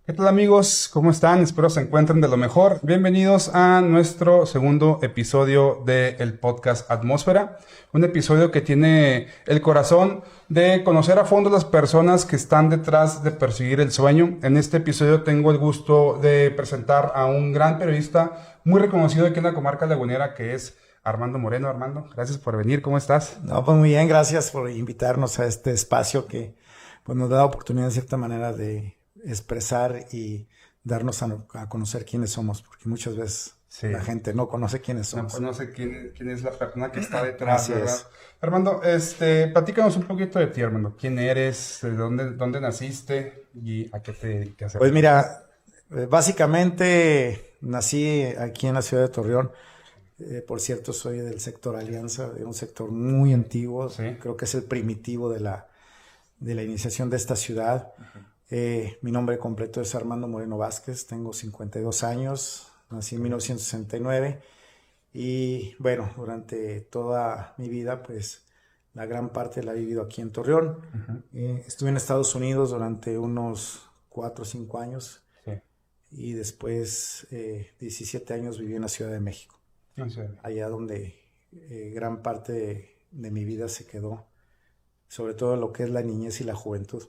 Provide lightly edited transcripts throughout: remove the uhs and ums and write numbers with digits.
¿Qué tal amigos? ¿Cómo están? Espero se encuentren de lo mejor. Bienvenidos a nuestro segundo episodio del podcast Atmósfera. Un episodio que tiene el corazón de conocer a fondo las personas que están detrás de perseguir el sueño. En este episodio tengo el gusto de presentar a un gran periodista muy reconocido aquí en la comarca lagunera, que es Armando Moreno. Armando, gracias por venir. ¿Cómo estás? No, pues muy bien, gracias por invitarnos a este espacio que pues, nos da la oportunidad de cierta manera de expresar y darnos a conocer quiénes somos, porque muchas veces la gente no conoce quiénes No somos. conoce quién es la persona que está detrás, Así ¿verdad? es. Armando, platícanos un poquito de ti, Armando. ¿Quién eres? ¿De dónde naciste? ¿Y a qué te dedicas? Pues mira, básicamente nací aquí en la ciudad de Torreón. Por cierto, soy del sector Alianza, de un sector muy antiguo. Sí. Creo que es el primitivo de la iniciación de esta ciudad. Mi nombre completo es Armando Moreno Vázquez, tengo 52 años, nací en 1969 y bueno, durante toda mi vida, pues la gran parte la he vivido aquí en Torreón. Estuve en Estados Unidos durante unos 4 o 5 años. Sí. Y después 17 años viví en la Ciudad de México, No sé. allá donde gran parte de mi vida se quedó, sobre todo lo que es la niñez y la juventud.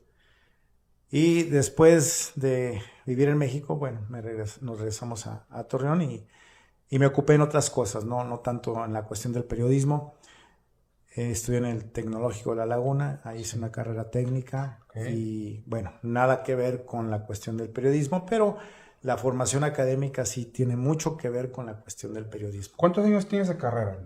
Y después de vivir en México, bueno, nos regresamos a Torreón y me ocupé en otras cosas, no tanto en la cuestión del periodismo. Estudié en el Tecnológico de La Laguna, ahí hice una carrera técnica. Okay. Y bueno, nada que ver con la cuestión del periodismo, pero la formación académica sí tiene mucho que ver con la cuestión del periodismo. ¿Cuántos años tienes de carrera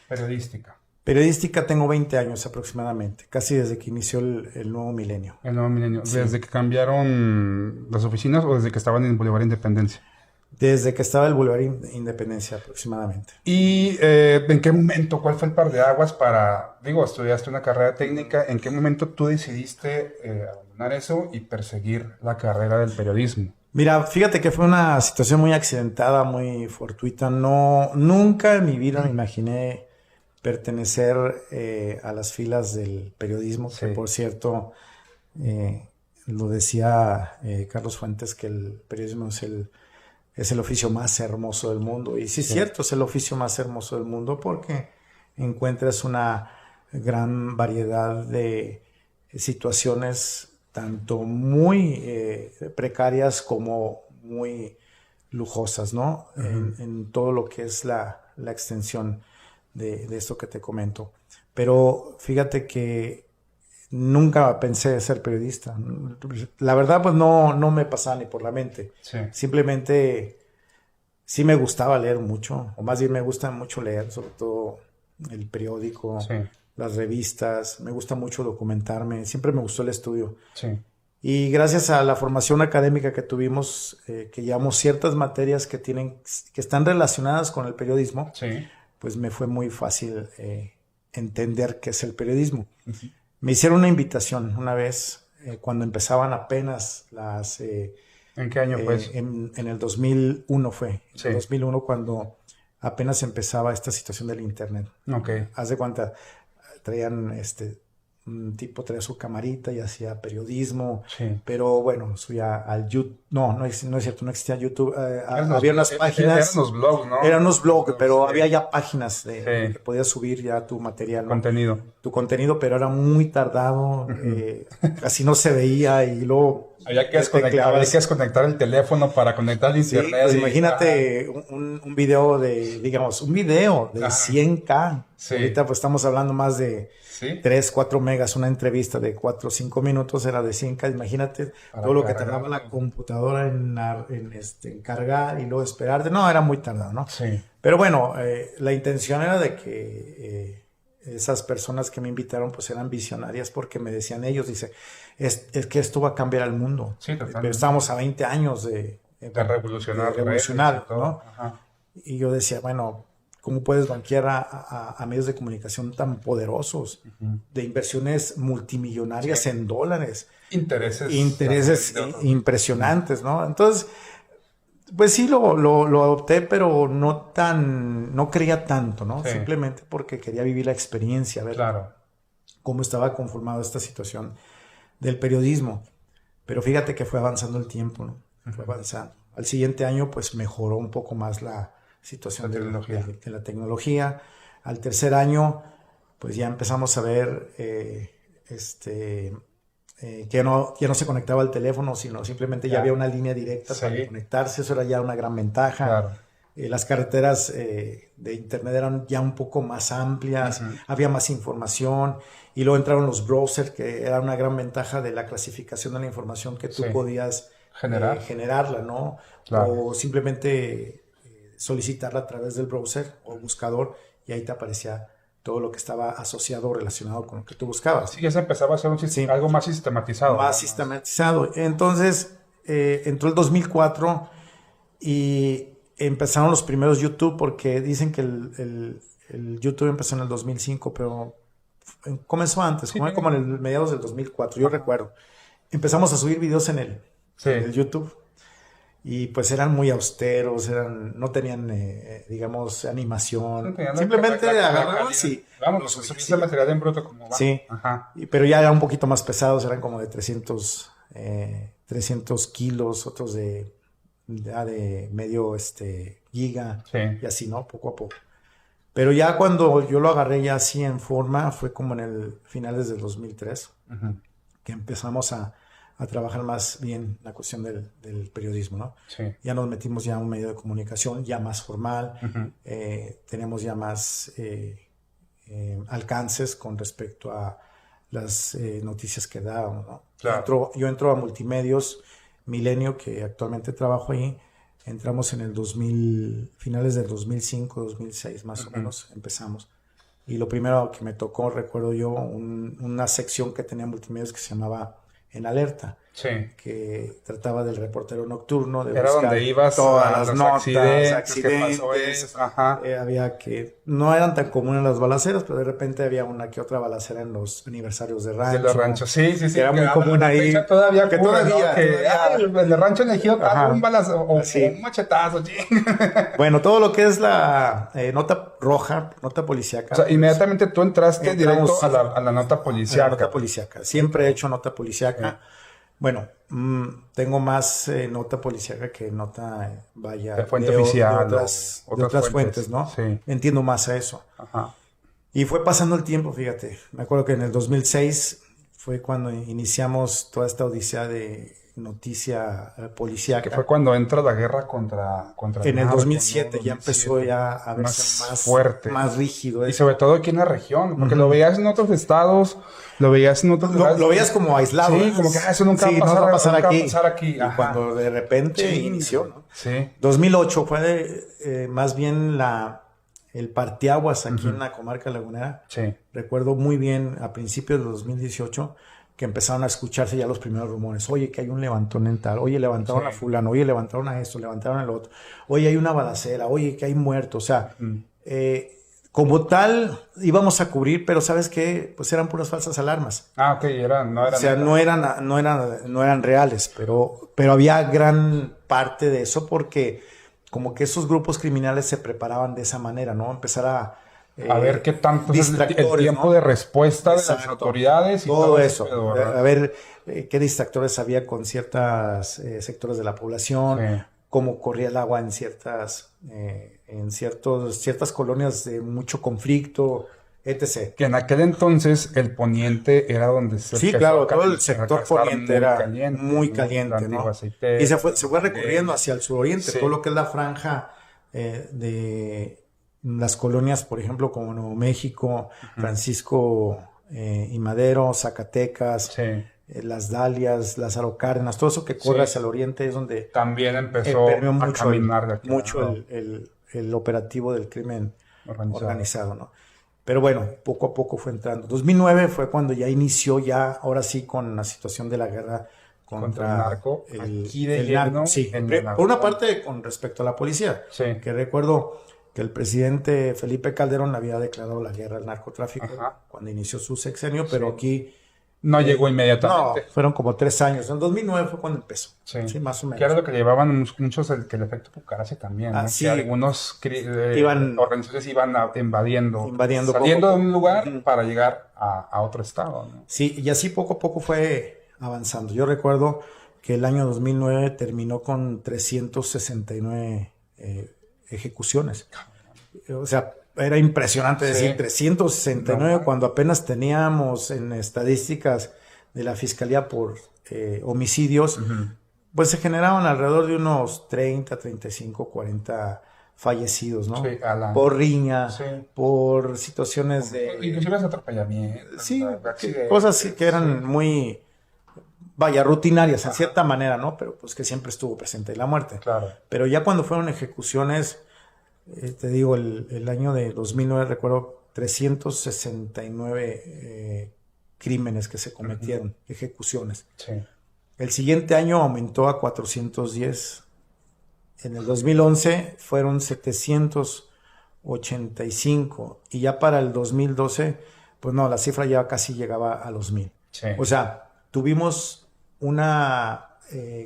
periodística? Periodística tengo 20 años aproximadamente, casi desde que inició el nuevo milenio. El nuevo milenio. Sí. ¿Desde que cambiaron las oficinas o desde que estaban en Boulevard Independencia? Desde que estaba el Boulevard Independencia aproximadamente. ¿Y en qué momento, cuál fue el parteaguas para, estudiaste una carrera técnica, en qué momento tú decidiste abandonar eso y perseguir la carrera del periodismo? Mira, fíjate que fue una situación muy accidentada, muy fortuita. Nunca en mi vida me imaginé pertenecer a las filas del periodismo, Sí. que por cierto, lo decía Carlos Fuentes, que el periodismo es el oficio más hermoso del mundo. Y sí, es cierto, es el oficio más hermoso del mundo porque encuentras una gran variedad de situaciones, tanto muy precarias como muy lujosas, ¿no? En todo lo que es la extensión de esto que te comento. Pero fíjate que nunca pensé ser periodista. La verdad, pues no me pasaba ni por la mente. Sí. Simplemente sí me gustaba leer mucho, o más bien me gusta mucho leer, sobre todo el periódico, Sí. las revistas. Me gusta mucho documentarme. Siempre me gustó el estudio. Sí. Y gracias a la formación académica que tuvimos, que llevamos ciertas materias que están relacionadas con el periodismo, Sí. pues me fue muy fácil entender qué es el periodismo. Me hicieron una invitación una vez, cuando empezaban apenas las... ¿En qué año fue eso? En el 2001 fue. Sí. En el 2001 cuando apenas empezaba esta situación del internet. Ok. Haz de cuenta, traían un tipo traía su camarita y hacía periodismo, Sí. pero bueno, subía al YouTube. No es cierto, no existía YouTube. Eran había unas páginas. Eran los blogs, ¿no? Eran unos blogs, pero Sí. había ya páginas Sí. que podías subir ya tu material, ¿no? Contenido. Tu contenido, pero era muy tardado, casi no se veía y luego Había que desconectar el teléfono para conectar al sí, internet. pues imagínate un video de 100K. Sí. Ahorita pues estamos hablando más de Sí. 3, 4 megas, una entrevista de 4 o 5 minutos era de 100K. Imagínate Para todo lo que cargar. tardaba la computadora en cargar y luego esperar. No, era muy tardado, ¿no? Sí. Pero bueno, la intención era de que esas personas que me invitaron pues eran visionarias porque me decían ellos, dice, es que esto va a cambiar el mundo. Sí, totalmente. Pero estábamos a 20 años de revolucionar redes y todo, ¿no? Ajá. Y yo decía, bueno, ¿cómo puedes banquear a medios de comunicación tan poderosos, de inversiones multimillonarias en dólares? Intereses impresionantes, ¿no? Entonces, pues sí lo adopté, pero no creía tanto, ¿no? Sí. Simplemente porque quería vivir la experiencia, ver Claro. cómo estaba conformada esta situación del periodismo. Pero fíjate que fue avanzando el tiempo, ¿no? fue avanzando. Al siguiente año, pues mejoró un poco más la situación de la tecnología. Al tercer año, pues ya empezamos a ver que ya no se conectaba el teléfono, sino simplemente ya había una línea directa para conectarse. Eso era ya una gran ventaja. Claro. Las carreteras de internet eran ya un poco más amplias, había más información, y luego entraron los browsers, que era una gran ventaja de la clasificación de la información que tú podías generarla, ¿no? Claro. O simplemente solicitarla a través del browser o buscador, y ahí te aparecía todo lo que estaba asociado o relacionado con lo que tú buscabas. Sí, ya se empezaba a hacer algo más sistematizado. Más sistematizado. Entonces, entró el 2004 y empezaron los primeros YouTube, porque dicen que el YouTube empezó en el 2005, pero comenzó antes, como en el mediados del 2004, yo recuerdo. Empezamos a subir videos en el YouTube, y pues eran muy austeros, no tenían, digamos, animación. Simplemente agarrabas y... Vamos, subiste el material en bruto como va. Sí, pero ya eran un poquito más pesados, eran como de 300 kilos, otros de medio giga, y así, ¿no? Poco a poco. Pero ya cuando yo lo agarré ya así en forma, fue como en el finales del 2003, que empezamos a trabajar más bien la cuestión del periodismo, ¿no? Sí. Ya nos metimos ya a un medio de comunicación ya más formal, tenemos ya más alcances con respecto a las noticias que dábamos, ¿no? Claro. Yo entro a Multimedios Milenio, que actualmente trabajo ahí. Entramos en el finales del 2005, 2006 más o menos, empezamos. Y lo primero que me tocó, recuerdo yo, una sección que tenía Multimedios que se llamaba En Alerta, que trataba del reportero nocturno, de buscar donde ibas todas las notas, accidentes. Había no eran tan comunes las balaceras, pero de repente había una que otra balacera en los aniversarios de rancho. De los ranchos, sí. Que era muy común ahí. Todavía el de rancho elegido un balazo o un machetazo. Bueno, todo lo que es la nota roja, nota policíaca. O sea, inmediatamente tú entraste directo a la nota policíaca. A la nota policíaca. Siempre he hecho nota policíaca. Bueno, tengo más nota policíaca que nota de fuente oficial de otras fuentes, ¿no? Sí. Entiendo más a eso. Y fue pasando el tiempo, fíjate. Me acuerdo que en el 2006 fue cuando iniciamos toda esta odisea de noticia policíaca. Que fue cuando entra la guerra contra en el 2007 ya empezó a verse más fuerte, más rígido. Y sobre todo aquí en la región, porque lo veías en otros estados, lo veías en otros lugares. Lo veías como aislado. Sí, como que eso nunca va a pasar aquí. Y cuando de repente inició, ¿no? Sí. 2008 fue más bien el parteaguas aquí en la comarca lagunera. Sí. Recuerdo muy bien a principios de 2018 que empezaron a escucharse ya los primeros rumores. Oye, que hay un levantón en tal. Oye, levantaron a fulano. Oye, levantaron a esto. Levantaron al otro. Oye, hay una balacera. Oye, que hay muertos. O sea, como tal, íbamos a cubrir, pero ¿sabes qué? Pues eran puras falsas alarmas. Ok, no eran. O sea, no eran reales, pero había gran parte de eso porque como que esos grupos criminales se preparaban de esa manera, ¿no? Empezar a ver qué tanto es el tiempo de respuesta de las autoridades y todo eso. A ver qué distractores había con ciertos sectores de la población, cómo corría el agua en ciertas colonias de mucho conflicto, etc. Que en aquel entonces el poniente era donde se claro, todo el sector poniente era muy caliente, ¿no? Y se fue recurriendo hacia el suroriente, todo lo que es la franja de las colonias, por ejemplo, como Nuevo México, Francisco y Madero, Zacatecas, las Dalias, las Cárdenas, todo eso que corre hacia el oriente es donde también empezó a caminar de aquí, mucho el operativo del crimen organizado, ¿no? Pero bueno, poco a poco fue entrando. 2009 fue cuando ya inició ahora sí con la situación de la guerra contra el narco. Por una parte con respecto a la policía, que recuerdo que el presidente Felipe Calderón había declarado la guerra al narcotráfico cuando inició su sexenio, pero aquí no llegó inmediatamente. No, fueron como 3 años. En 2009 fue cuando empezó. Sí, más o menos. Que era lo que llevaban muchos, que el efecto Pucarasi también, ¿no? Que algunos organizaciones iban invadiendo saliendo de un lugar para llegar a otro estado, ¿no? Sí, y así poco a poco fue avanzando. Yo recuerdo que el año 2009 terminó con 369 ejecuciones. O sea, era impresionante decir 369 cuando apenas teníamos en estadísticas de la Fiscalía por homicidios, pues se generaban alrededor de unos 30, 35, 40 fallecidos, ¿no? Sí, por riña, por situaciones de... Inclusive de atropellamiento. Sí, cosas que eran muy... Vaya, rutinarias en cierta manera, ¿no? Pero pues que siempre estuvo presente la muerte. Claro. Pero ya cuando fueron ejecuciones, te digo, el año de 2009 recuerdo 369 crímenes que se cometieron, ejecuciones. Sí. El siguiente año aumentó a 410. En el 2011 fueron 785. Y ya para el 2012, pues no, la cifra ya casi llegaba a los 1000. Sí. O sea, tuvimos una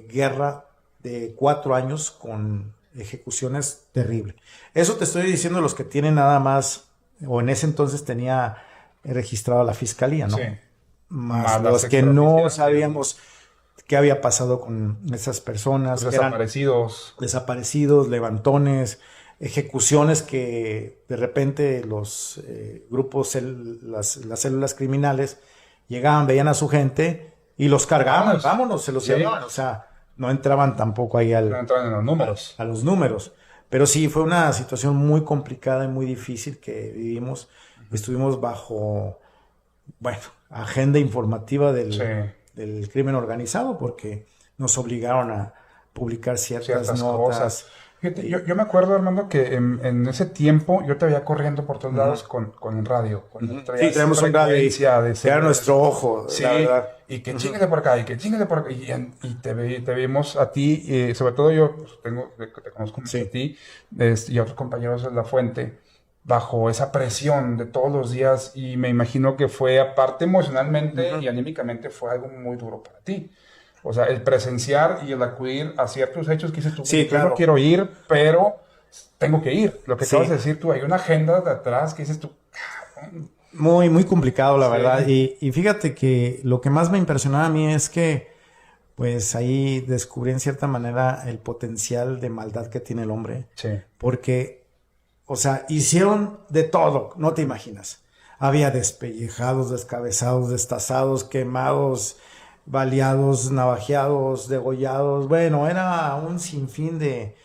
guerra de 4 años con ejecuciones terribles. Eso te estoy diciendo los que tienen nada más, o en ese entonces tenía registrado la fiscalía, ¿no? Sí. Más los que no sabíamos qué había pasado con esas personas. Los desaparecidos. Desaparecidos, levantones, ejecuciones que de repente los grupos, las células criminales llegaban, veían a su gente y los cargaban, vámonos, se los llevaban, o sea, no entraban tampoco ahí no entraban en los números. A los números. Pero sí, fue una situación muy complicada y muy difícil que vivimos. Estuvimos bajo, bueno, agenda informativa del crimen organizado porque nos obligaron a publicar ciertas notas. Cosas. Fíjate, yo me acuerdo, Armando, que en ese tiempo yo te veía corriendo por todos lados con el radio. Sí, tenemos un radio y era nuestro ojo, la verdad. Y que chíngale por acá, y que chíngale por acá. Y te vimos a ti, sobre todo yo, pues, te conozco mucho a ti, y a otros compañeros de La Fuente, bajo esa presión de todos los días. Y me imagino que fue, aparte emocionalmente y anímicamente, fue algo muy duro para ti. O sea, el presenciar y el acudir a ciertos hechos que dices tú, yo no quiero ir, pero tengo que ir. Lo que acabas de decir tú, hay una agenda de atrás que dices tú, cabrón. Muy, muy complicado, la verdad. Y fíjate que lo que más me impresionaba a mí es que, pues ahí descubrí en cierta manera el potencial de maldad que tiene el hombre. Sí. Porque, o sea, hicieron de todo, no te imaginas. Había despellejados, descabezados, destazados, quemados, baleados, navajeados, degollados. Bueno, era un sinfín de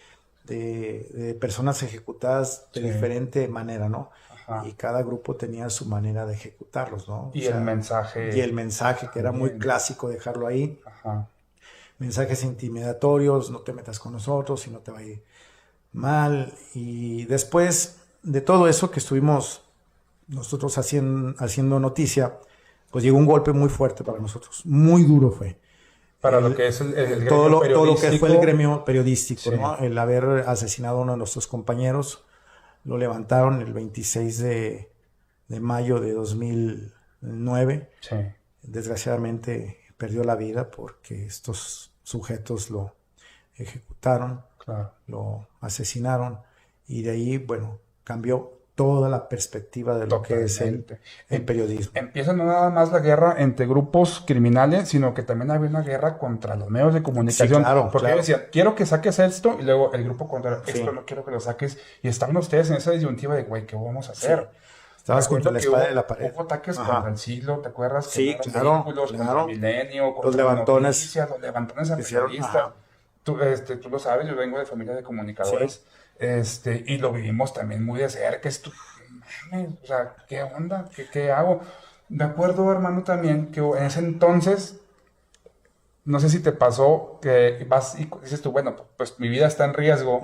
personas ejecutadas de diferente manera, ¿no? Ajá. Y cada grupo tenía su manera de ejecutarlos, ¿no? Y el mensaje. Y el mensaje, que era muy clásico dejarlo ahí. Ajá. Mensajes intimidatorios, no te metas con nosotros, si no te va a ir mal. Y después de todo eso que estuvimos nosotros haciendo noticia, pues llegó un golpe muy fuerte para nosotros, muy duro fue. Para lo que es el gremio todo lo que fue el gremio periodístico, sí. ¿no? El haber asesinado a uno de nuestros compañeros, lo levantaron el 26 de mayo de 2009. Sí. Desgraciadamente perdió la vida porque estos sujetos lo ejecutaron, lo asesinaron y de ahí, bueno, cambió toda la perspectiva de lo que es el periodismo. Empieza no nada más la guerra entre grupos criminales, sino que también había una guerra contra los medios de comunicación. Sí, claro, porque decían, quiero que saques esto, y luego el grupo contra esto no quiero que lo saques. Y estaban ustedes en esa disyuntiva de, güey, ¿qué vamos a hacer? Sí. Estabas contra la espada de la pared. Hubo ataques contra el siglo, ¿te acuerdas? Sí, claro. Contra el Milenio, contra los levantones. Noticias, los levantones a periodistas. Tú lo sabes, yo vengo de familia de comunicadores. Sí. Y lo vivimos también muy de cerca. O sea, ¿qué onda? ¿Qué hago? Me acuerdo, hermano, también que en ese entonces, no sé si te pasó que vas y dices tú, bueno, pues mi vida está en riesgo,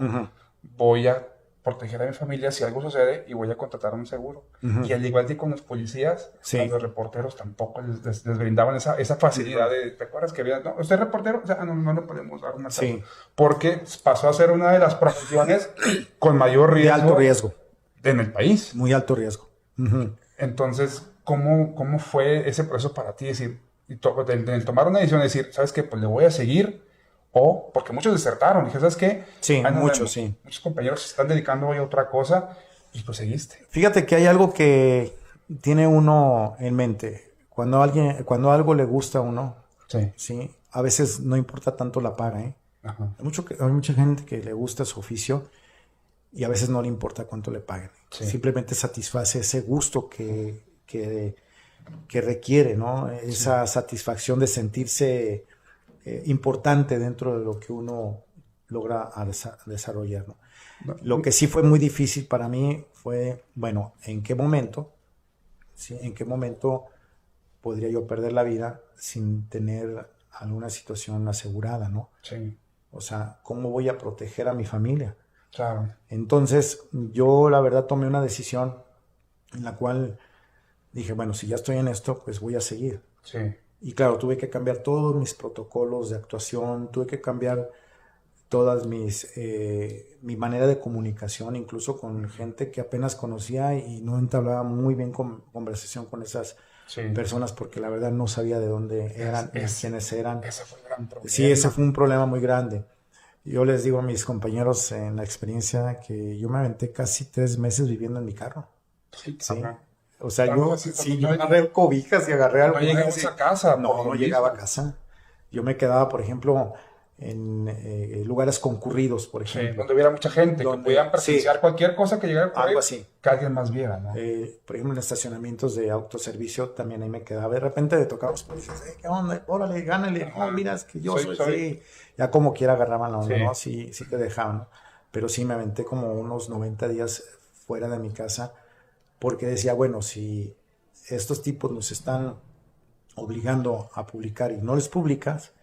voy a proteger a mi familia si algo sucede y voy a contratar un seguro. Y al igual que con los policías, a los reporteros tampoco les brindaban esa facilidad de, ¿te acuerdas que había? No, ¿usted es reportero? O sea, no le podemos dar una seguro. Porque pasó a ser una de las profesiones con mayor riesgo. De alto riesgo. En el país. Muy alto riesgo. Entonces, ¿cómo fue ese proceso para ti? Decir, de tomar una decisión, de decir, ¿sabes qué? Pues le voy a seguir. O, porque muchos desertaron. Dije, ¿sabes qué? Sí, muchos compañeros se están dedicando hoy a otra cosa y pues seguiste. Fíjate que hay algo que tiene uno en mente. Cuando algo le gusta a uno, ¿sí? a veces no importa tanto la paga, ¿eh? Ajá. Hay mucha gente que le gusta su oficio y a veces no le importa cuánto le paguen. Sí. Simplemente satisface ese gusto que requiere, ¿no? Esa satisfacción de sentirse importante dentro de lo que uno logra desarrollar, ¿no? Lo que sí fue muy difícil para mí fue, bueno, ¿en qué momento podría yo perder la vida sin tener alguna situación asegurada, ¿no? Sí. O sea, ¿cómo voy a proteger a mi familia? Claro. Entonces, yo la verdad tomé una decisión en la cual dije, bueno, si ya estoy en esto, pues voy a seguir. Sí. Y claro, tuve que cambiar todos mis protocolos de actuación, tuve que cambiar todas mi manera de comunicación, incluso con gente que apenas conocía y no entablaba muy bien conversación con esas personas porque la verdad no sabía de dónde eran ni quiénes eran. Ese fue el gran problema. Sí, ese fue un problema muy grande. Yo les digo a mis compañeros en la experiencia que yo me aventé casi 3 meses viviendo en mi carro. Sí. O sea, Claro, yo agarré cobijas y agarré algo. No llegamos a casa. No llegaba a casa. Yo me quedaba, por ejemplo, en lugares concurridos, por ejemplo. Sí, donde hubiera mucha gente, que pudieran presenciar cualquier cosa que llegara por algo ahí, así. Que alguien más viera, ¿no? Por ejemplo, en estacionamientos de autoservicio también ahí me quedaba. De repente me tocaba los policías, ¿qué onda? Órale, gánale. No, mira, es que yo soy. Sí. Ya como quiera agarraban la onda, ¿no? Sí te dejaban, ¿no? Pero sí me aventé como unos 90 días fuera de mi casa porque decía, bueno, si estos tipos nos están obligando a publicar y no les publicas,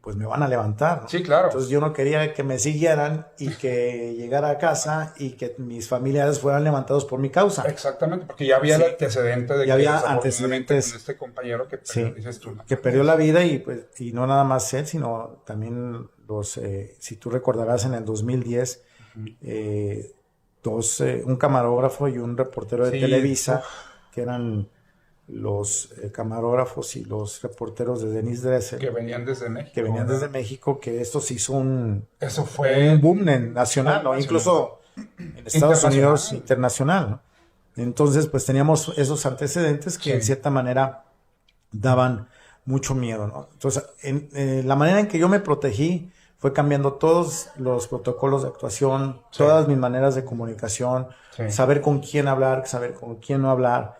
pues me van a levantar, ¿no? Sí, claro. Entonces yo no quería que me siguieran y que llegara a casa y que mis familiares fueran levantados por mi causa. Exactamente, porque ya había el antecedente de ya que había antecedentes con este compañero que perdió, dices tú, ¿no? Que perdió la vida y no nada más él, sino también si tú recordarás en el 2010, un camarógrafo y un reportero de Televisa, que eran los camarógrafos y los reporteros de Denise Dresser. Que venían desde México. Que esto se hizo un boom nacional, ¿no? Incluso en Estados Unidos internacional, ¿no? Entonces, pues teníamos esos antecedentes que en cierta manera daban mucho miedo, ¿no? Entonces, la manera en que yo me protegí fue cambiando todos los protocolos de actuación, todas mis maneras de comunicación, saber con quién hablar, saber con quién no hablar,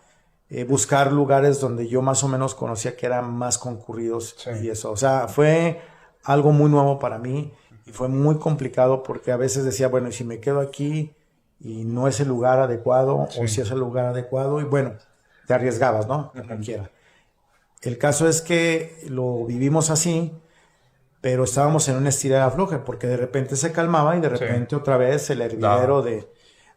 buscar lugares donde yo más o menos conocía que eran más concurridos y eso. O sea, fue algo muy nuevo para mí y fue muy complicado porque a veces decía, bueno, ¿y si me quedo aquí y no es el lugar adecuado o si es el lugar adecuado? Y bueno, te arriesgabas, ¿no? Como quiera. El caso es que lo vivimos así, pero estábamos en un estira y afloje porque de repente se calmaba y de repente otra vez el hervidero de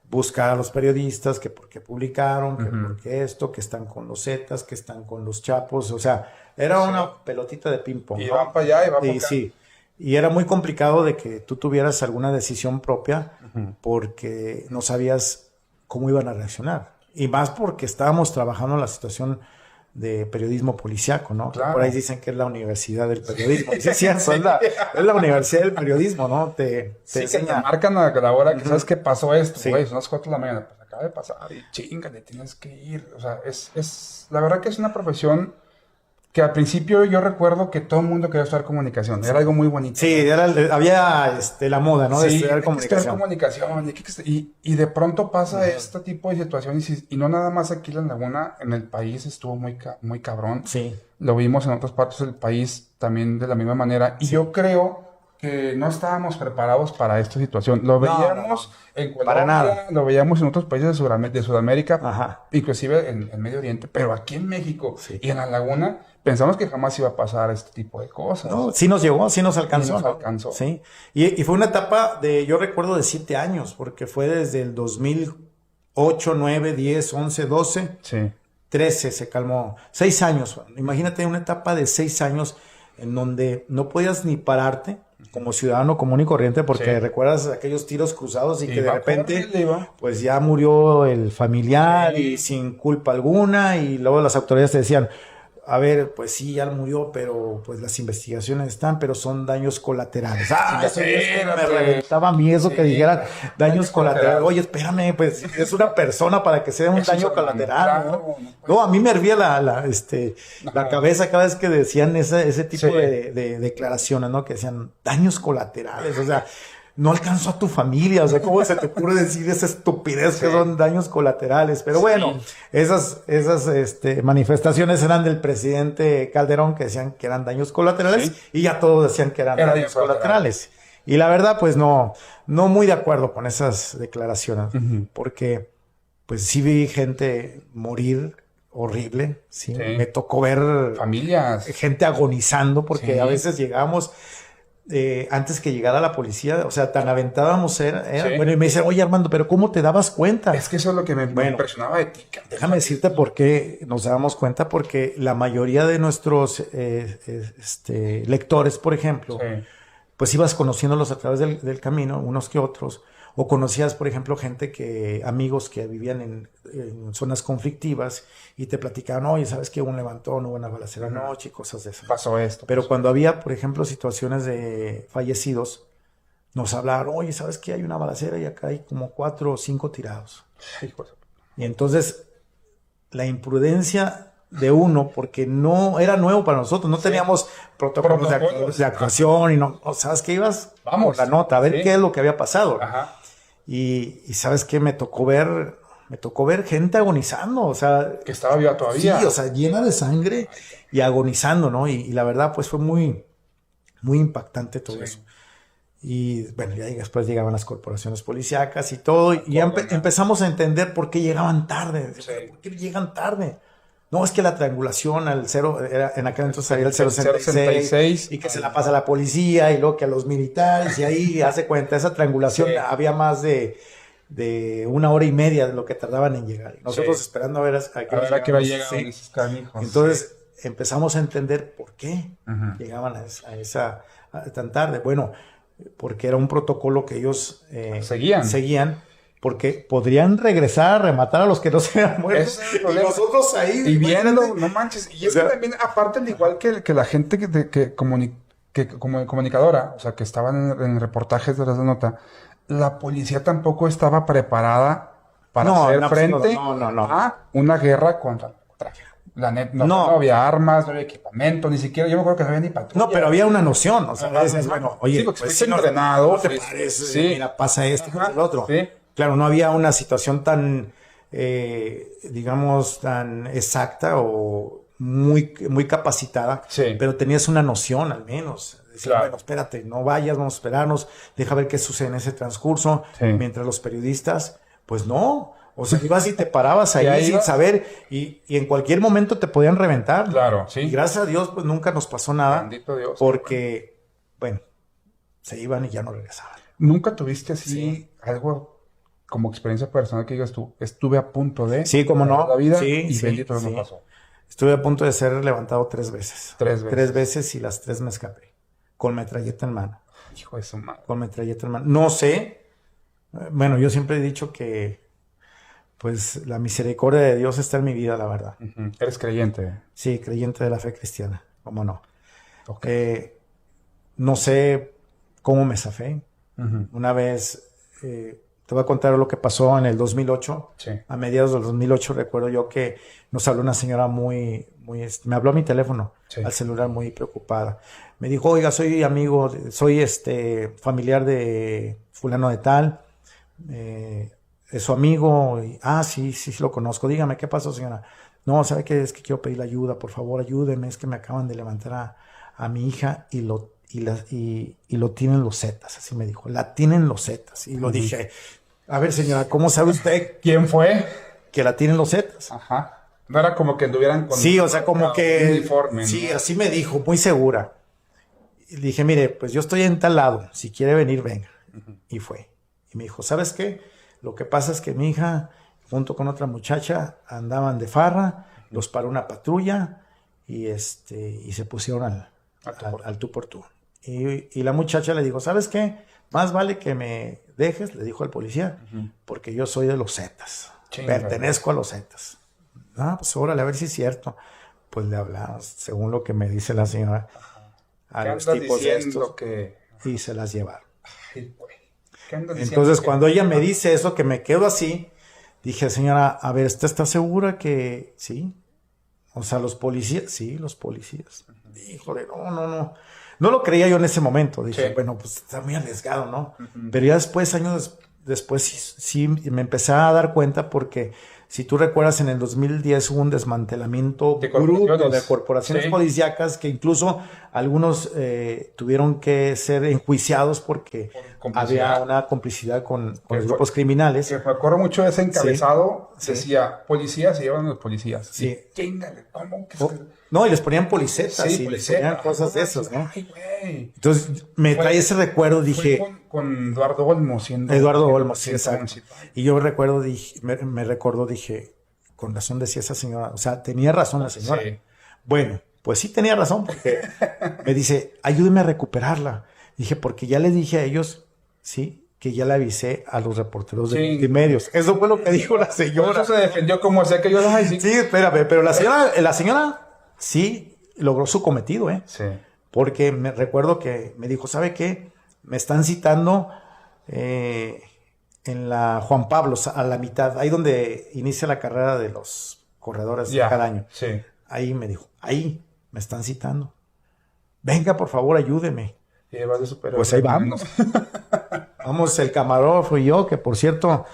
buscar a los periodistas, que por qué publicaron, que por qué esto, que están con los Zetas, que están con los Chapos, o sea, era una pelotita de ping-pong. Y van para allá y van para acá. Sí, y era muy complicado de que tú tuvieras alguna decisión propia porque no sabías cómo iban a reaccionar. Y más porque estábamos trabajando en la situación de periodismo policiaco, ¿no? Claro. Por ahí dicen que es la universidad del periodismo. Sí, es cierto, es la universidad del periodismo, ¿no? Te enseña. Que te marcan a la hora que sabes que pasó esto, güey, son las 4 de la mañana, pues acaba de pasar y chingale, tienes que ir. O sea, la verdad que es una profesión que al principio yo recuerdo que todo el mundo quería estudiar comunicación, era algo muy bonito. Sí, había la moda, ¿no? De estudiar comunicación. Y de pronto pasa este tipo de situaciones y no nada más aquí en La Laguna, en el país estuvo muy cabrón. Sí. Lo vimos en otras partes del país también de la misma manera. Y yo creo que no estábamos preparados para esta situación. Lo veíamos en Colombia, para nada. Lo veíamos en otros países de Sudamérica, inclusive en Medio Oriente, pero aquí en México y en La Laguna pensamos que jamás iba a pasar este tipo de cosas. No, sí nos llegó, sí nos alcanzó. Sí nos alcanzó. Sí. Y fue una etapa yo recuerdo de 7 años, porque fue desde el 2008, 9, 10, 11, 12, 13 se calmó. 6 años. Imagínate una etapa de 6 años en donde no podías ni pararte como ciudadano común y corriente, porque recuerdas aquellos tiros cruzados y que de repente pues ya murió el familiar y sin culpa alguna, y luego las autoridades te decían, a ver, pues sí, ya murió, pero pues las investigaciones están, pero son daños colaterales. Eso me reventaba a mí eso que dijeran daños colaterales. Oye, espérame, pues es una persona para que sea un daño colateral, ¿no? No, a mí me hervía la cabeza cada vez que decían ese tipo de declaraciones, ¿no? Que decían daños colaterales, o sea, no alcanzó a tu familia, o sea, ¿cómo se te ocurre decir esa estupidez que son daños colaterales? Pero bueno, esas manifestaciones eran del presidente Calderón, que decían que eran daños colaterales, y ya todos decían que eran daños colaterales. Y la verdad, pues no muy de acuerdo con esas declaraciones, porque pues sí vi gente morir horrible, ¿sí? Me tocó ver familias, gente agonizando, porque a veces llegamos... antes que llegara la policía, o sea, tan aventábamos bueno, y me dicen, oye Armando, pero ¿cómo te dabas cuenta? Es que eso es lo que me impresionaba de ti. Déjame decirte por qué nos dábamos cuenta, porque la mayoría de nuestros lectores, por ejemplo, pues ibas conociéndolos a través del camino, unos que otros, o conocías, por ejemplo, amigos que vivían en zonas conflictivas y te platicaban, oye, ¿sabes qué? Hubo un levantón, hubo una balacera anoche y cosas de eso. Pasó esto. Pero cuando había, por ejemplo, situaciones de fallecidos, nos hablaron, oye, ¿sabes qué? Hay una balacera y acá hay como 4 o 5 tirados. Y entonces, la imprudencia de uno, porque no era nuevo para nosotros, no teníamos protocolos de actuación y no, ¿sabes qué? Ibas por la nota, a ver qué es lo que había pasado. Ajá. Y ¿sabes qué? Me tocó ver gente agonizando, o sea... Que estaba viva todavía. Sí, o sea, llena de sangre y agonizando, ¿no? Y la verdad, pues fue muy, muy impactante todo eso. Y bueno, ya después llegaban las corporaciones policíacas y todo, y ya empezamos a entender por qué llegaban tarde. ¿Por qué llegan tarde? No, es que la triangulación al en aquel entonces había el 066 y que se la pasa a la policía y luego que a los militares y ahí hace cuenta, esa triangulación había más de 1 hora y media de lo que tardaban en llegar. Y nosotros esperando a ver a qué va a llegar esos canijos. Entonces empezamos a entender por qué llegaban tan tarde. Bueno, porque era un protocolo que ellos seguían. Porque podrían regresar a rematar a los que no se habían muerto. Y nosotros ahí... Y viendo, no manches. Y es que también, aparte, al igual que la gente como comunicadora, o sea, que estaban en reportajes de la nota, la policía tampoco estaba preparada para hacer frente a una guerra contra el tráfico. No había armas, no había equipamiento, ni siquiera, yo me acuerdo que no había ni patrulla. No, pero había una noción, o sea, bueno, oye, pues entrenado. ¿no te parece? Mira, pasa esto, pasa el otro. Sí. Claro, no había una situación tan, digamos, tan exacta o muy, muy capacitada, pero tenías una noción al menos. Decir, bueno, espérate, no vayas, vamos a esperarnos, deja ver qué sucede en ese transcurso. Mientras los periodistas, pues no. O sea, ibas y te parabas ahí sin saber y en cualquier momento te podían reventar. Claro, sí. Y gracias a Dios, pues nunca nos pasó nada. Bendito Dios. Porque, bueno, se iban y ya no regresaban. ¿Nunca tuviste así algo como experiencia personal que digas tú, estuve a punto de... Sí, cómo no. La vida y bendito Dios me pasó? Estuve a punto de ser levantado 3 veces. 3 veces. 3 veces y las 3 me escapé. Con metralleta en mano. Hijo de su madre. Con metralleta en mano. No sé. Bueno, yo siempre he dicho que pues la misericordia de Dios está en mi vida, la verdad. ¿Eres creyente? Sí, creyente de la fe cristiana. ¿Cómo no? No sé cómo me zafé. Una vez... te voy a contar lo que pasó en el 2008. A mediados del 2008 recuerdo yo que nos habló una señora muy me habló a mi teléfono, al celular, muy preocupada. Me dijo, oiga, soy amigo, soy familiar de fulano de tal, es su amigo. Sí, lo conozco. Dígame, ¿qué pasó, señora? No, ¿sabe qué? Es que quiero pedirle ayuda, por favor, ayúdeme, es que me acaban de levantar a mi hija y lo tienen los Zetas, así me dijo, la tienen los Zetas. Y lo dije, a ver, señora, ¿cómo sabe usted? ¿Quién fue? Que la tienen los Zetas. Ajá. No era como que anduvieran con... Sí, o sea, como que... uniforme, sí, ¿no? así me dijo, muy segura. Y le dije, mire, pues yo estoy en tal lado, si quiere venir, venga. Y fue. Y me dijo, ¿sabes qué? Lo que pasa es que mi hija, junto con otra muchacha, andaban de farra, los paró una patrulla y se pusieron al tú por tú. Y la muchacha le dijo, ¿sabes qué? Más vale que me dejes, le dijo al policía, porque yo soy de los Zetas. Pertenezco a los Zetas. Pues órale, a ver si es cierto. pues le hablamos, según lo que me dice la señora, a los tipos estos, y se las llevaron. Ay, güey. ¿Qué andas Entonces, diciendo cuando ella me dice eso, que me quedo así, dije, señora, a ver, ¿usted está segura que sí? O sea, los policías, sí, los policías. Híjole, no. No lo creía yo en ese momento. Dije, bueno, pues está muy arriesgado, ¿no? Pero ya después, años después, sí me empecé a dar cuenta porque, si tú recuerdas, en el 2010 hubo un desmantelamiento bruto de corporaciones policíacas que incluso algunos tuvieron que ser enjuiciados porque había una complicidad con los grupos criminales. Que me acuerdo mucho de ese encabezado, decía, policías se llevan a los policías. Sí. Chíngale, ¿cómo? No, y les ponían policetas y les ponían cosas de esos, ¿no? Ay, güey. Entonces me trae ese recuerdo, dije... Con Eduardo Olmos siendo... Eduardo Olmos, sí, exacto. Y yo recuerdo, me recordó, dije, con razón decía esa señora, o sea, tenía razón la señora. Sí. Bueno, pues sí tenía razón, porque me dice, ayúdeme a recuperarla. Dije, porque ya les dije a ellos, sí, que ya le avisé a los reporteros de multimedios. Eso fue lo que dijo la señora. Por eso se defendió como sea que yo... Sí, espérame, pero la señora sí logró su cometido, ¿eh? Sí. Porque me recuerdo que me dijo, ¿sabe qué? Me están citando en la Juan Pablo, a la mitad, ahí donde inicia la carrera de los corredores de cada año. Sí. Ahí me dijo, ahí me están citando. Venga, por favor, ayúdeme. Pues ahí vamos. Vamos, el camarógrafo y yo, que por cierto,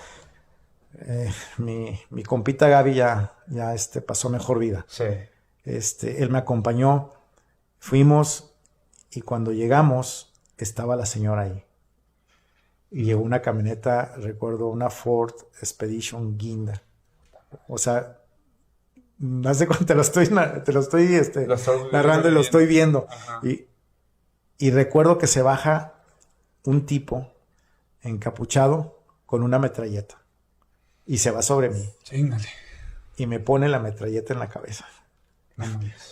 mi compita Gaby ya pasó mejor vida. Sí. Él me acompañó, fuimos, y cuando llegamos estaba la señora ahí. Y llegó una camioneta, recuerdo, una Ford Expedition Guinda. O sea, no sé cuánto te lo estoy narrando y lo estoy viendo. Y recuerdo que se baja un tipo encapuchado con una metralleta y se va sobre mí. Chíngale. Y me pone la metralleta en la cabeza.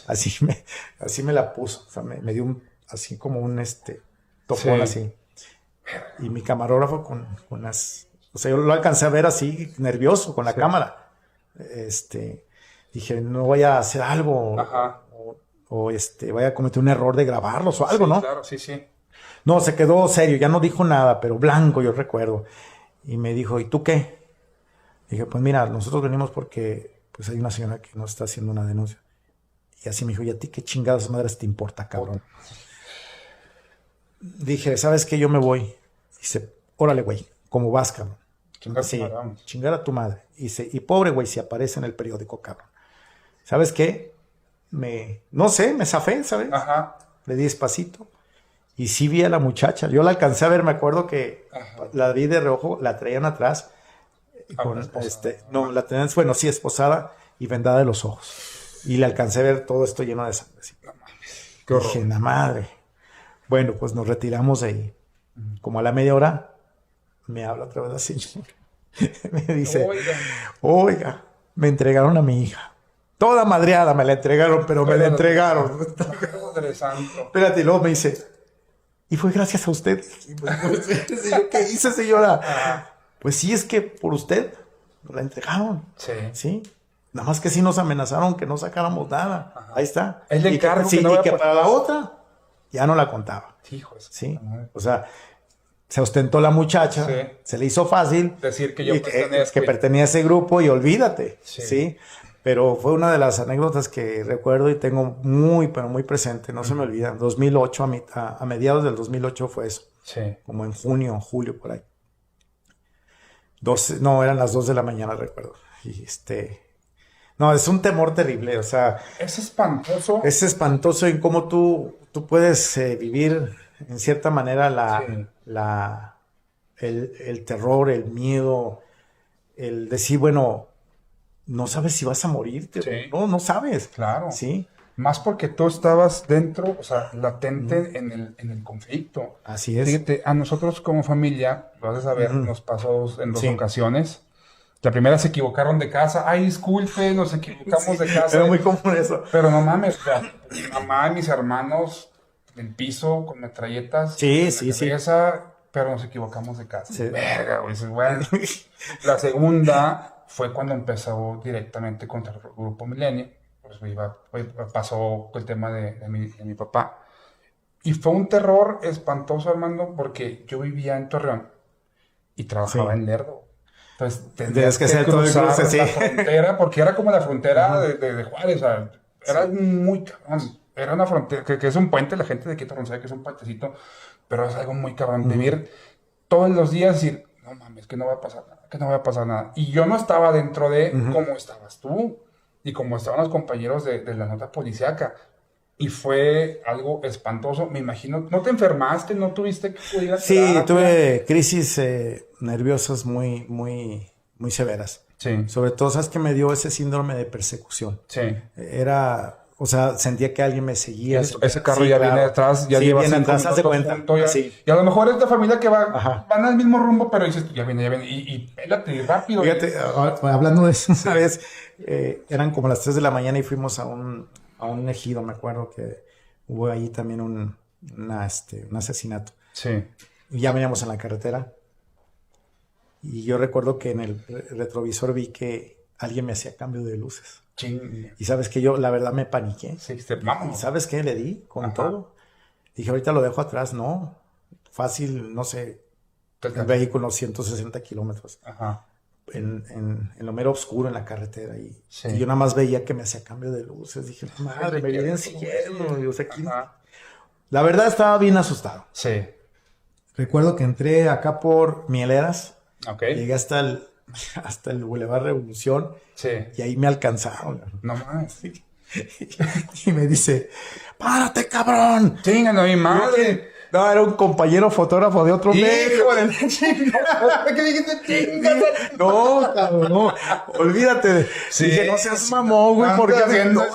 Así me la puso. O sea, me dio así como un topón así. Y mi camarógrafo con las... O sea, yo lo alcancé a ver así, nervioso, con la cámara. Dije, no voy a hacer algo. O vaya a cometer un error de grabarlos o algo, ¿no? Claro, sí. No, se quedó serio, ya no dijo nada, pero blanco, yo recuerdo. Y me dijo, ¿y tú qué? Dije, pues mira, nosotros venimos porque pues hay una señora que nos está haciendo una denuncia. Y así me dijo, ¿y a ti qué chingadas madres te importa, cabrón? Dije, ¿sabes qué? Yo me voy. Dice, órale, güey, ¿cómo vas, cabrón? Chingar a tu madre. Y pobre, güey, si aparece en el periódico, cabrón. ¿Sabes qué? Me zafé, ¿sabes? Le di despacito. Y sí vi a la muchacha. Yo la alcancé a ver, me acuerdo que la vi de reojo, la traían atrás. La tenían, esposada y vendada de los ojos. Y le alcancé a ver todo esto lleno de sangre. Así. No mames. Qué horror. Dije, la madre. Bueno, pues nos retiramos de ahí. Como a la media hora, me habla otra vez la señora. Me dice, oiga, me entregaron a mi hija. Toda madreada me la entregaron, pero me la entregaron. Espérate, y luego me dice, y fue gracias a usted. ¿Yo qué hice, señora? Pues sí, es que por usted nos la entregaron. Sí. Nada más que sí nos amenazaron que no sacáramos nada. Ahí está. Es el encargo y que para la otra ya no la contaba. Hijos. Sí. O sea, se ostentó la muchacha, se le hizo fácil decir que yo pertenecía a ese grupo y olvídate. Sí. Pero fue una de las anécdotas que recuerdo y tengo muy, pero muy presente. No se me olvida. 2008, a mediados del 2008 fue eso. Sí. Como en junio, julio, por ahí. Eran las 2 de la mañana, recuerdo. Y no, es un temor terrible. O sea... Es espantoso. Es espantoso en cómo tú puedes vivir, en cierta manera, el terror, el miedo, el decir, bueno... No sabes si vas a morirte. No sabes. Claro. Sí. Más porque tú estabas dentro, o sea, latente en el conflicto. Así es. Fíjate, a nosotros como familia, lo vas a saber, nos pasó en 2 ocasiones. La primera se equivocaron de casa. Ay, disculpe, nos equivocamos de casa. Era muy común eso. Pero no mames, mi mamá y mis hermanos en piso con metralletas. Sí. Pero nos equivocamos de casa. Sí. Verga, güey. Bueno. La segunda... fue cuando empezó directamente contra el Grupo Milenio. pues pasó el tema de mi papá. Y fue un terror espantoso, Armando, porque yo vivía en Torreón y trabajaba en Lerdo. Entonces tenías que hacer todo el cruzar cruce, la frontera, porque era como la frontera de Juárez, o sea, era muy cabrón. Era una frontera, que es un puente, la gente de aquí sabe que es un puentecito, pero es algo muy cabrón. Vivir todos los días y decir, no mames, que no va a pasar nada, que no va a pasar nada. Y yo no estaba dentro de cómo estabas tú y cómo estaban los compañeros de la nota policíaca. Y fue algo espantoso, me imagino. ¿No te enfermaste? ¿No tuviste que ir a Sí, tuve crisis nerviosas muy, muy, muy severas. Sí. Sobre todo, ¿sabes qué me dio ese síndrome de persecución? Sí. O sea, sentía que alguien me seguía. Ese carro ya viene detrás, ya lleva 5 minutos haz de cuenta. Y a lo mejor es la familia que van al mismo rumbo, pero dices, ya viene, y pélate rápido. Fíjate, hablando de eso, ¿sabes? Eran como las 3 de la mañana y fuimos a un ejido, me acuerdo que hubo ahí también un asesinato. Sí. Y ya veníamos en la carretera. Y yo recuerdo que en el retrovisor vi que alguien me hacía cambio de luces. Ching. Y sabes que yo, la verdad, me paniqué. Sí, ¿Y sabes qué? Le di con todo. Dije, ahorita lo dejo atrás. No, fácil, no sé, el vehículo 160 kilómetros. Ajá. En lo mero oscuro en la carretera. Y yo nada más veía que me hacía cambio de luces. Dije, madre, me vienen siguiendo. Y, o sea, la verdad, estaba bien asustado. Sí. Recuerdo que entré acá por Mieleras. Okay. Llegué hasta el Boulevard Revolución. Sí. Y ahí me alcanzaron. No más. Y me dice, ¡párate, cabrón! ¡Chingando a mi madre! No, era un compañero fotógrafo de otro medio. ¡Hijo de la chingada! ¿Qué dijiste? ¡Chingada! No, cabrón, no. Olvídate. Sí. Dije, no seas mamón, güey, porque haciendo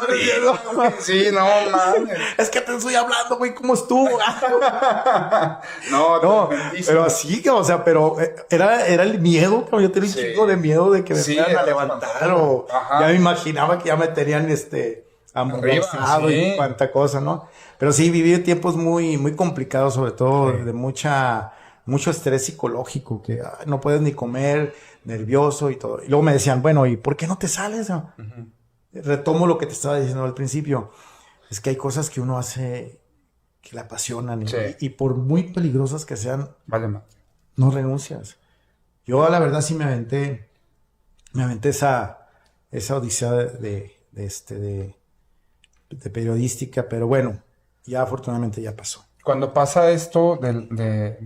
sí, no mames. Es que te estoy hablando, güey, ¿cómo estuvo? No, pero así, o sea, pero era el miedo, cabrón. Yo tenía un chico de miedo de que me fueran a levantar o ya me imaginaba que ya me tenían amordazado y cuánta cosa, ¿no? Pero sí, viví tiempos muy, muy complicados, sobre todo de mucho estrés psicológico, que no puedes ni comer, nervioso y todo. Y luego me decían, bueno, ¿y por qué no te sales? Retomo lo que te estaba diciendo al principio. Es que hay cosas que uno hace que le apasionan y por muy peligrosas que sean, no renuncias. Yo, la verdad, sí me aventé esa odisea de periodística, pero bueno, ya afortunadamente ya pasó. Cuando pasa esto de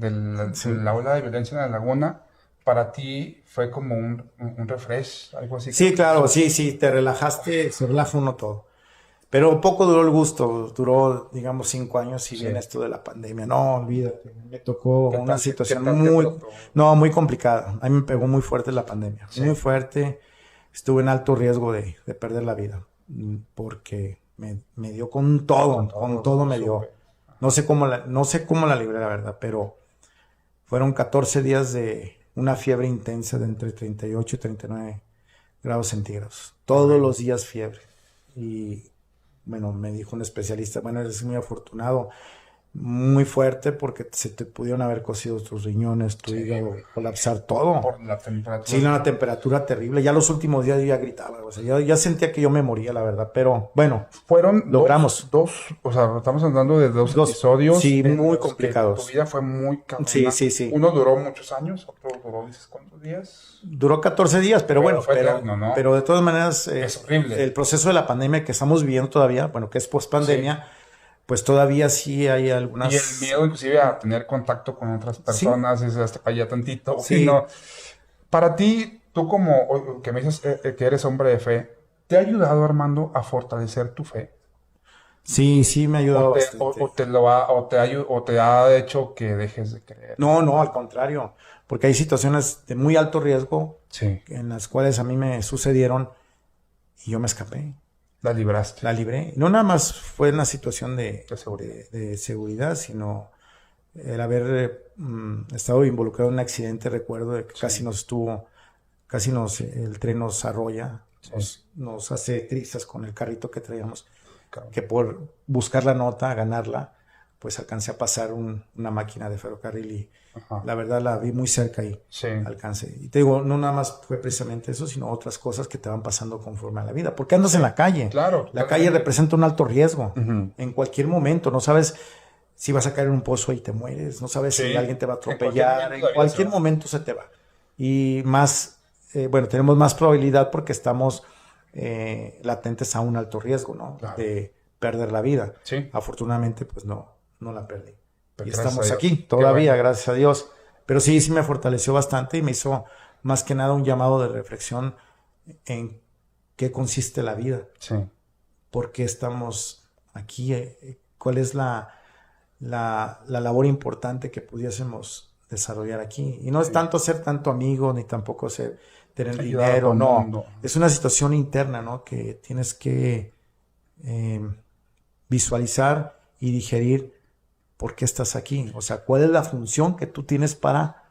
la ola de violencia en la laguna, para ti fue como un refresh, algo así. Sí, claro, sí, te relajaste, se relaja uno todo. Pero poco duró el gusto, duró, digamos, 5 años y viene esto de la pandemia. No, olvídate, me tocó una situación muy complicada. A mí me pegó muy fuerte la pandemia, muy fuerte. Estuve en alto riesgo de perder la vida, porque me dio con todo me dio. No sé cómo la libré, la verdad, pero fueron 14 días de una fiebre intensa de entre 38 y 39 grados centígrados. Todos los días fiebre. Y bueno, me dijo un especialista, bueno, eres muy afortunado, muy fuerte, porque se te pudieron haber cocido tus riñones, tu hígado, colapsar todo. Por la temperatura. Sí, una temperatura terrible. Ya los últimos días yo ya gritaba, o sea, ya sentía que yo me moría, la verdad, pero bueno, logramos. O sea, estamos hablando de dos episodios. Sí, muy complicados. Tu vida fue muy cabrona. Sí. Uno duró muchos años, otro duró, ¿dices cuántos días? Duró 14 días, pero bueno, eterno, ¿no? Pero de todas maneras, es horrible. El proceso de la pandemia que estamos viviendo todavía, bueno, que es post-pandemia, pues todavía sí hay algunas... Y el miedo inclusive a tener contacto con otras personas, es hasta allá tantito. Sí. No. Para ti, tú como que me dices que eres hombre de fe, ¿te ha ayudado, Armando, a fortalecer tu fe? Sí, me ha ayudado bastante. O te ha hecho que dejes de creer. No, al contrario, porque hay situaciones de muy alto riesgo en las cuales a mí me sucedieron y yo me escapé. La libraste. La libré. No nada más fue una situación de seguridad, sino el haber estado involucrado en un accidente. Recuerdo de que casi el tren nos arrolla, nos hace trizas con el carrito que traíamos, que por buscar la nota, ganarla, pues alcancé a pasar una máquina de ferrocarril y Ajá. la verdad la vi muy cerca y Sí. alcancé. Y te digo, no nada más fue precisamente eso, sino otras cosas que te van pasando conforme a la vida. Porque andas en la calle. Claro. La calle representa un alto riesgo. Uh-huh. En cualquier momento, no sabes si vas a caer en un pozo y te mueres, no sabes si alguien te va a atropellar, en cualquier momento se te va. Y más, bueno, tenemos más probabilidad porque estamos latentes a un alto riesgo, ¿no? Claro. De perder la vida. Sí. Afortunadamente, pues no la perdí. Pero y estamos aquí, Qué todavía, bueno. gracias a Dios. Pero sí me fortaleció bastante y me hizo más que nada un llamado de reflexión en qué consiste la vida. Sí. ¿Por qué estamos aquí? ¿Cuál es la labor importante que pudiésemos desarrollar aquí? Y no es tanto ser tanto amigo, ni tampoco tener dinero, no. Es una situación interna, ¿no? Que tienes que visualizar y digerir por qué estás aquí. O sea, cuál es la función que tú tienes para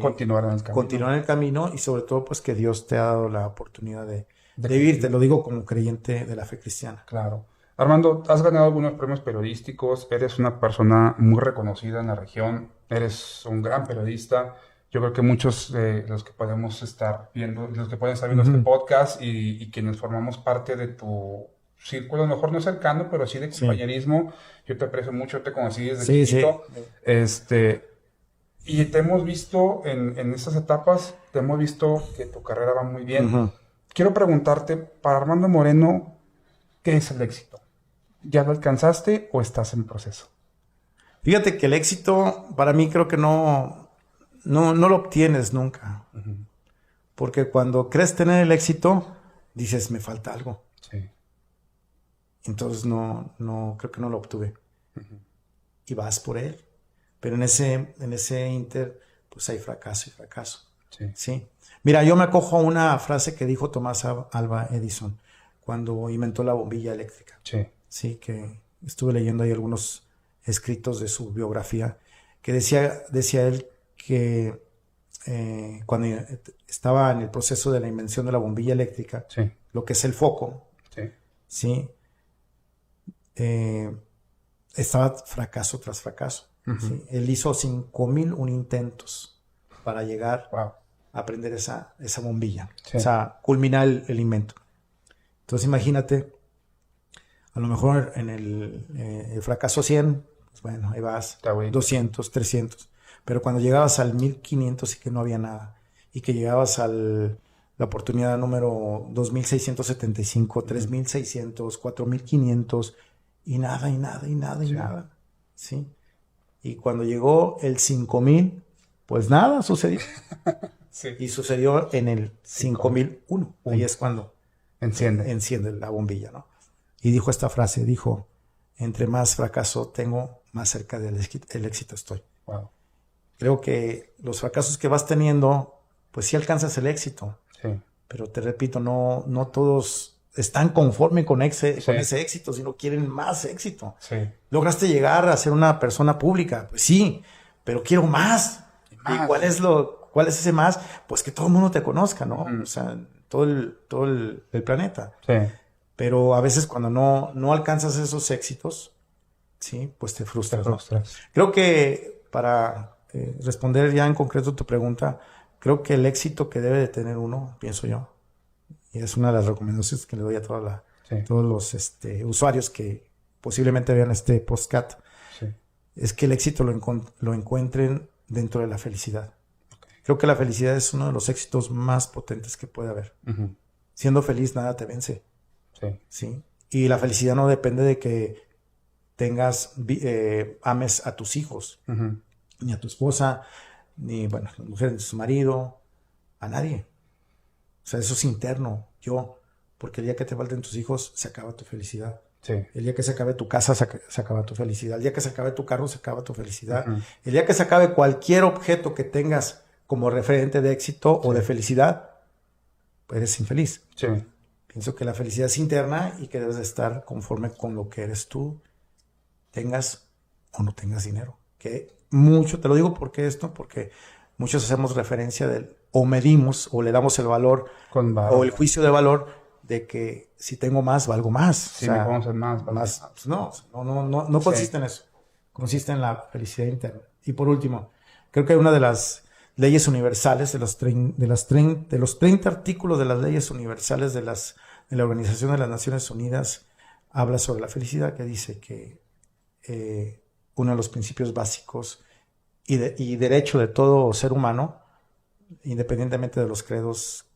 continuar en el camino y sobre todo pues que Dios te ha dado la oportunidad de vivir. Te lo digo como creyente de la fe cristiana. Claro. Armando, has ganado algunos premios periodísticos, eres una persona muy reconocida en la región, eres un gran periodista. Yo creo que muchos de los que podemos estar viendo, los que pueden estar viendo este podcast y quienes formamos parte de tu círculo, a lo mejor no cercano, pero sí de compañerismo. Yo te aprecio mucho, te conocí desde chiquito. Y te hemos visto en estas etapas, te hemos visto que tu carrera va muy bien. Quiero preguntarte, para Armando Moreno, ¿qué es el éxito? ¿Ya lo alcanzaste o estás en proceso? Fíjate que el éxito, para mí creo que no lo obtienes nunca. Porque cuando crees tener el éxito, dices, me falta algo. Sí. Entonces creo que no lo obtuve. Y vas por él. Pero en ese inter, pues hay fracaso y fracaso. Sí. Mira, yo me acojo a una frase que dijo Tomás Alva Edison cuando inventó la bombilla eléctrica. Sí, que estuve leyendo ahí algunos escritos de su biografía, que decía él que cuando estaba en el proceso de la invención de la bombilla eléctrica, lo que es el foco, estaba fracaso tras fracaso. ¿Sí? Él hizo 5,001 intentos para llegar a aprender esa bombilla, o sea, culminar el invento. Entonces imagínate, a lo mejor en el fracaso 100, pues bueno, ahí vas, 200, 300, pero cuando llegabas al 1500 y que no había nada, y que llegabas a la oportunidad número 2675, 3600, 4500, y nada, ¿sí? Y cuando llegó el 5000, pues nada sucedió. Y sucedió en el 5001. Ahí es cuando enciende la bombilla, ¿no? Y dijo esta frase, entre más fracaso tengo, más cerca del éxito estoy. Wow. Creo que los fracasos que vas teniendo, pues sí alcanzas el éxito. Pero te repito, no todos están conformes con ese éxito, sino quieren más éxito. Lograste llegar a ser una persona pública, pues sí, pero quiero más. ¿Y cuál es ese más? Pues que todo el mundo te conozca, ¿no? O sea, todo el planeta. Pero a veces cuando no alcanzas esos éxitos, sí, pues te frustras. Creo que para responder ya en concreto tu pregunta, creo que el éxito que debe de tener uno, pienso yo, y es una de las recomendaciones que le doy a todos los usuarios que posiblemente vean este podcast, es que el éxito lo encuentren dentro de la felicidad. Creo que la felicidad es uno de los éxitos más potentes que puede haber. Siendo feliz, nada te vence. ¿Sí? Y la felicidad no depende de que ames a tus hijos, ni a tu esposa, ni, bueno, a la mujer de su marido, a nadie. O sea, eso es interno, porque el día que te falten tus hijos, se acaba tu felicidad. El día que se acabe tu casa, se acaba tu felicidad. El día que se acabe tu carro, se acaba tu felicidad. El día que se acabe cualquier objeto que tengas como referente de éxito o de felicidad, eres infeliz. Pienso que la felicidad es interna y que debes de estar conforme con lo que eres tú, tengas o no tengas dinero. Que mucho, te lo digo porque muchos hacemos referencia o medimos o le damos el valor o el juicio de valor de que si tengo más, valgo más. Si me conoces más, pues no consiste en eso. consiste en la felicidad interna. Y por último, creo que una de las leyes universales, de los 30 artículos de las leyes universales de la Organización de las Naciones Unidas, habla sobre la felicidad, que dice que uno de los principios básicos y derecho de todo ser humano, independientemente de los credos,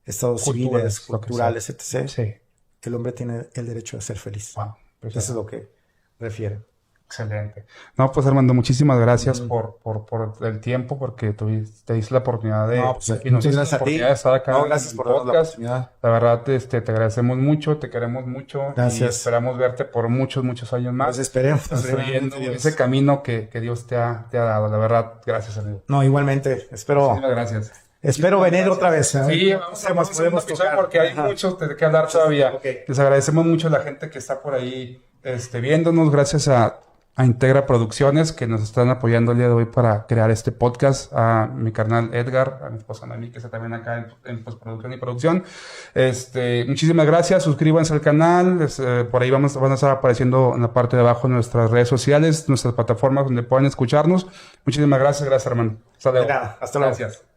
estados civiles, culturales, etc., Sí. el hombre tiene el derecho a ser feliz. Wow, Eso es lo que refiere. Excelente. No, pues Armando, muchísimas gracias por el tiempo, porque te diste la oportunidad de... No, pues, y nos muchas diste gracias la a ti. oportunidad de estar acá No, en gracias el por darnos la podcast. oportunidad. La verdad, te agradecemos mucho, te queremos mucho. Gracias. Y esperamos verte por muchos, muchos años más. Pues esperemos. Construyendo ese camino que Dios te ha dado. La verdad, gracias, amigo. No, igualmente. Muchísimas gracias. Espero venir otra vez. Sí, vamos a podemos tocar porque hay mucho de qué hablar todavía. Okay. Les agradecemos mucho a la gente que está por ahí viéndonos. Gracias a Integra Producciones, que nos están apoyando el día de hoy para crear este podcast. A mi carnal Edgar, a mi esposa Noemí, que está también acá en postproducción y producción. Muchísimas gracias. Suscríbanse al canal. Por ahí van a estar apareciendo en la parte de abajo nuestras redes sociales, nuestras plataformas donde pueden escucharnos. Muchísimas gracias. Gracias, hermano. Hasta luego. De nada. Hasta luego. Gracias.